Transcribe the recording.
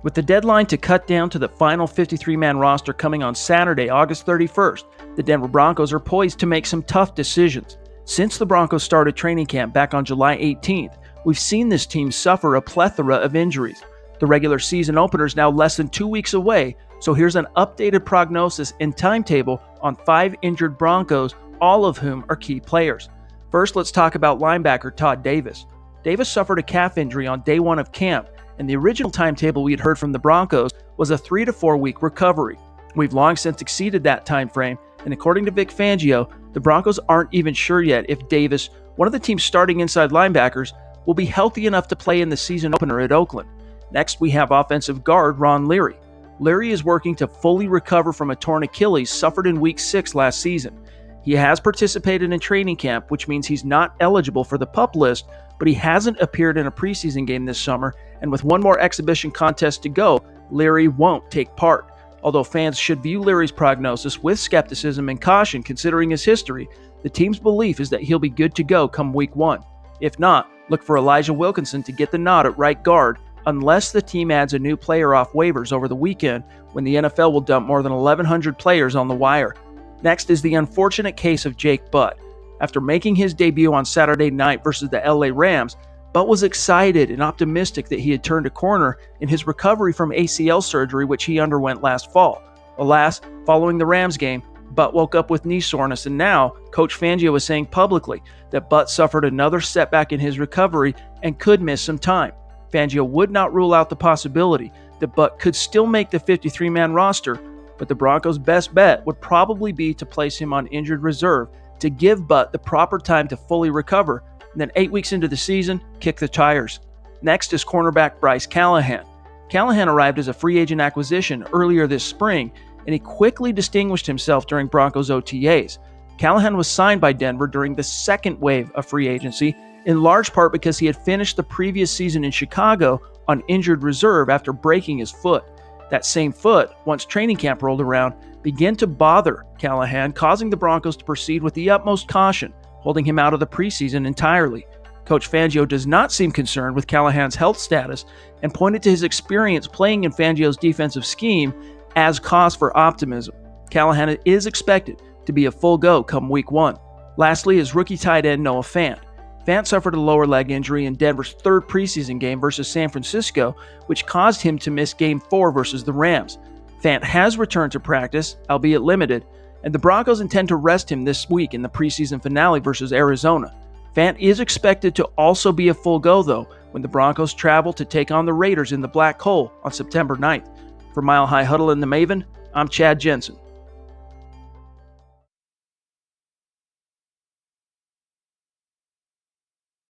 With the deadline to cut down to the final 53-man roster coming on Saturday, August 31st, the Denver Broncos are poised to make some tough decisions. Since the Broncos started training camp back on July 18th, we've seen this team suffer a plethora of injuries. The regular season opener is now less than 2 weeks away, so here's an updated prognosis and timetable on 5 injured Broncos, all of whom are key players. First, let's talk about linebacker Todd Davis. Davis suffered a calf injury on day 1 of camp, and the original timetable we had heard from the Broncos was a 3 to 4 week recovery. We've long since exceeded that time frame, and according to Vic Fangio, the Broncos aren't even sure yet if Davis, one of the team's starting inside linebackers, will be healthy enough to play in the season opener at Oakland. Next, we have offensive guard Ron Leary. Leary is working to fully recover from a torn Achilles suffered in Week 6 last season. He has participated in training camp, which means he's not eligible for the PUP list, but he hasn't appeared in a preseason game this summer, and with one more exhibition contest to go, Leary won't take part. Although fans should view Leary's prognosis with skepticism and caution considering his history, the team's belief is that he'll be good to go come Week 1. If not, look for Elijah Wilkinson to get the nod at right guard, unless the team adds a new player off waivers over the weekend when the NFL will dump more than 1,100 players on the wire. Next is the unfortunate case of Jake Butt. After making his debut on Saturday night versus the LA Rams, Butt was excited and optimistic that he had turned a corner in his recovery from ACL surgery which he underwent last fall. Alas, following the Rams game, Butt woke up with knee soreness, and now Coach Fangio is saying publicly that Butt suffered another setback in his recovery and could miss some time. Fangio would not rule out the possibility that Butt could still make the 53-man roster, but the Broncos' best bet would probably be to place him on injured reserve to give Butt the proper time to fully recover, and then 8 weeks into the season, kick the tires. Next is cornerback Brice Callahan. Callahan arrived as a free agent acquisition earlier this spring, and he quickly distinguished himself during Broncos OTAs. Callahan was signed by Denver during the second wave of free agency, in large part because he had finished the previous season in Chicago on injured reserve after breaking his foot. That same foot, once training camp rolled around, began to bother Callahan, causing the Broncos to proceed with the utmost caution, holding him out of the preseason entirely. Coach Fangio does not seem concerned with Callahan's health status and pointed to his experience playing in Fangio's defensive scheme as cause for optimism. Callahan is expected to be a full go come Week 1. Lastly is rookie tight end Noah Fant. Fant suffered a lower leg injury in Denver's third preseason game versus San Francisco, which caused him to miss Game 4 versus the Rams. Fant has returned to practice, albeit limited, and the Broncos intend to rest him this week in the preseason finale versus Arizona. Fant is expected to also be a full go, though, when the Broncos travel to take on the Raiders in the Black Hole on September 9th. For Mile High Huddle and the Maven, I'm Chad Jensen.